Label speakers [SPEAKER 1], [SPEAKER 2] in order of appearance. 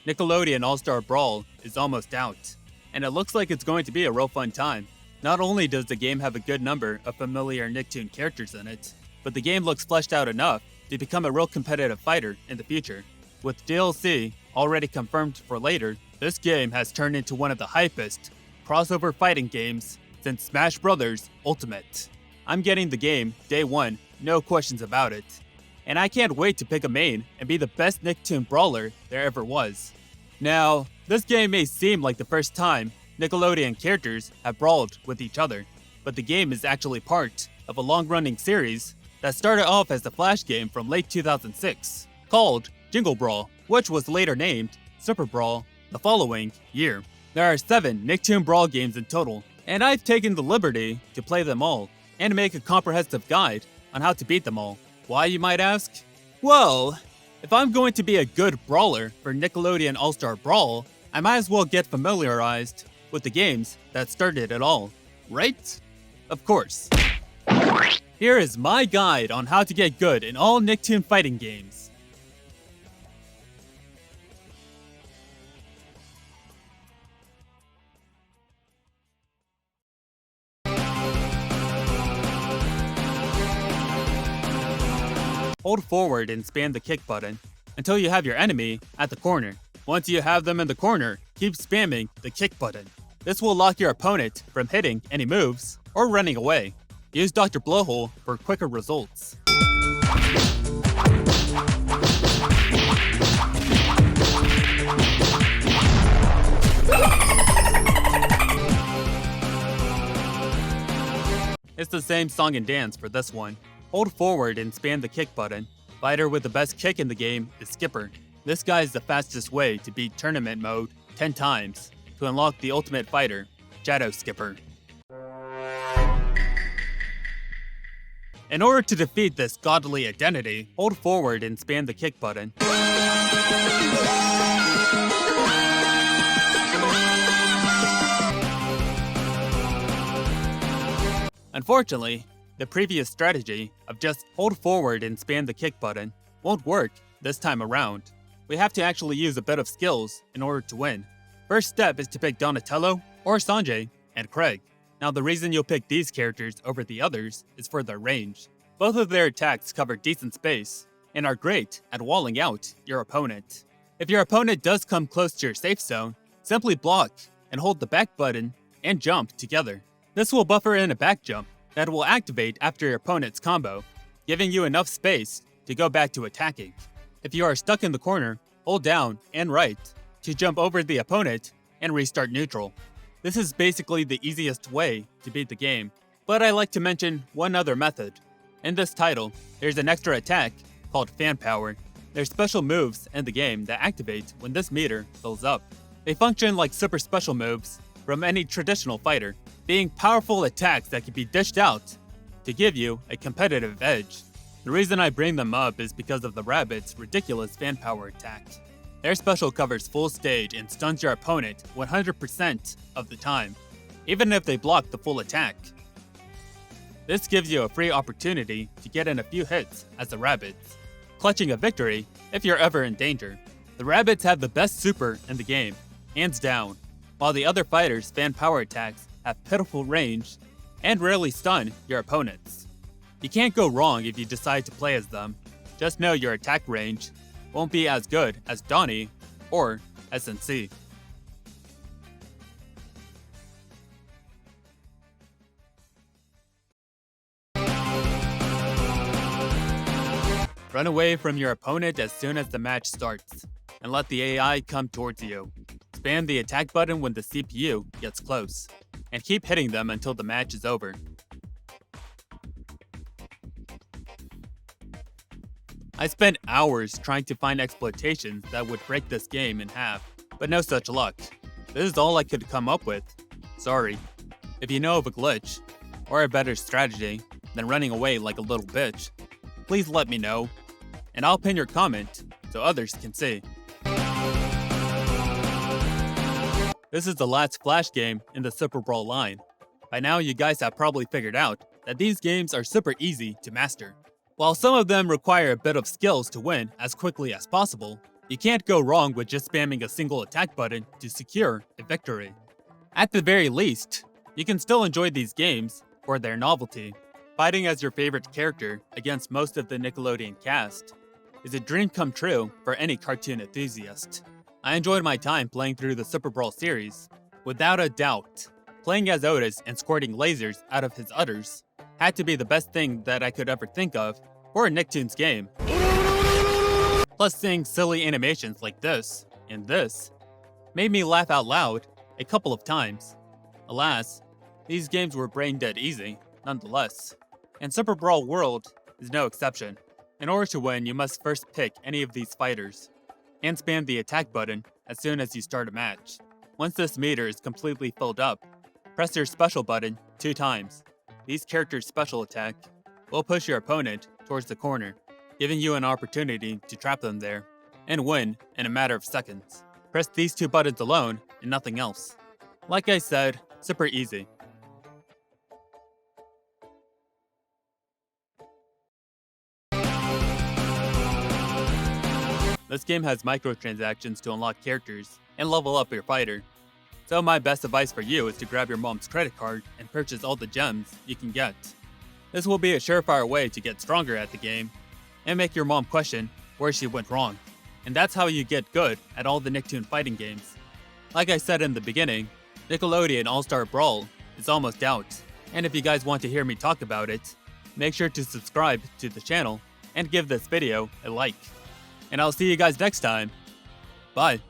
[SPEAKER 1] Nickelodeon All-Star Brawl is almost out, and it looks like it's going to be a real fun time. Not only does the game have a good number of familiar Nicktoon characters in it, but the game looks fleshed out enough to become a real competitive fighter in the future. With DLC already confirmed for later, this game has turned into one of the hypest crossover fighting games since Smash Bros. Ultimate. I'm getting the game day one, no questions about it. And I can't wait to pick a main and be the best Nicktoon brawler there ever was. Now, this game may seem like the first time Nickelodeon characters have brawled with each other, but the game is actually part of a long-running series that started off as a Flash game from late 2006 called Jingle Brawl, which was later named Super Brawl the following year. There are 7 Nicktoon Brawl games in total, and I've taken the liberty to play them all and make a comprehensive guide on how to beat them all. Why, you might ask? Well, if I'm going to be a good brawler for Nickelodeon All-Star Brawl, I might as well get familiarized with the games that started it all, right? Of course. Here is my guide on how to get good in all Nicktoon fighting games. Hold forward and spam the kick button until you have your enemy at the corner. Once you have them in the corner, keep spamming the kick button. This will lock your opponent from hitting any moves or running away. Use Dr. Blowhole for quicker results. It's the same song and dance for this one. Hold forward and spam the kick button. Fighter with the best kick in the game is Skipper. This guy is the fastest way to beat tournament mode 10 times to unlock the ultimate fighter, Shadow Skipper. In order to defeat this godly identity, hold forward and spam the kick button. Unfortunately, the previous strategy of just hold forward and spam the kick button won't work this time around. We have to actually use a bit of skills in order to win. First step is to pick Donatello, or Sanjay, and Craig. Now the reason you'll pick these characters over the others is for their range. Both of their attacks cover decent space and are great at walling out your opponent. If your opponent does come close to your safe zone, simply block and hold the back button and jump together. This will buffer in a back jump that will activate after your opponent's combo, giving you enough space to go back to attacking. If you are stuck in the corner, hold down and right to jump over the opponent and restart neutral. This is basically the easiest way to beat the game, but I like to mention one other method. In this title, there's an extra attack called Fan Power. There's special moves in the game that activate when this meter fills up. They function like super special moves from any traditional fighter, being powerful attacks that can be dished out to give you a competitive edge. The reason I bring them up is because of the Rabbit's ridiculous fan power attack. Their special covers full stage and stuns your opponent 100% of the time, even if they block the full attack. This gives you a free opportunity to get in a few hits as the Rabbits, clutching a victory if you're ever in danger. The Rabbits have the best super in the game, hands down, while the other fighters' fan power attacks have pitiful range and rarely stun your opponents. You can't go wrong if you decide to play as them. Just know your attack range won't be as good as Donnie or SNC. Run away from your opponent as soon as the match starts, and let the AI come towards you. Spam the attack button when the CPU gets close, and keep hitting them until the match is over. I spent hours trying to find exploitations that would break this game in half, but no such luck. This is all I could come up with. Sorry. If you know of a glitch, or a better strategy than running away like a little bitch, please let me know, and I'll pin your comment so others can see. This is the last Flash game in the Super Brawl line. By now you guys have probably figured out that these games are super easy to master. While some of them require a bit of skills to win as quickly as possible, You can't go wrong with just spamming a single attack button to secure a victory. At the very least, you can still enjoy these games for their novelty. Fighting as your favorite character against most of the Nickelodeon cast is a dream come true for any cartoon enthusiast. I enjoyed my time playing through the Super Brawl series. Without a doubt, playing as Otis and squirting lasers out of his udders had to be the best thing that I could ever think of for a Nicktoons game. Plus, seeing silly animations like this and this made me laugh out loud a couple of times. Alas, these games were brain dead easy, nonetheless. And Super Brawl World is no exception. In order to win, you must first pick any of these fighters and spam the attack button as soon as you start a match. Once this meter is completely filled up, press your special button 2 times. These characters' special attack will push your opponent towards the corner, giving you an opportunity to trap them there and win in a matter of seconds. Press these 2 buttons alone and nothing else. Like I said, super easy. This game has microtransactions to unlock characters and level up your fighter. So my best advice for you is to grab your mom's credit card and purchase all the gems you can get. This will be a surefire way to get stronger at the game and make your mom question where she went wrong. And that's how you get good at all the Nicktoon fighting games. Like I said in the beginning, Nickelodeon All-Star Brawl is almost out. And if you guys want to hear me talk about it, make sure to subscribe to the channel and give this video a like. And I'll see you guys next time. Bye.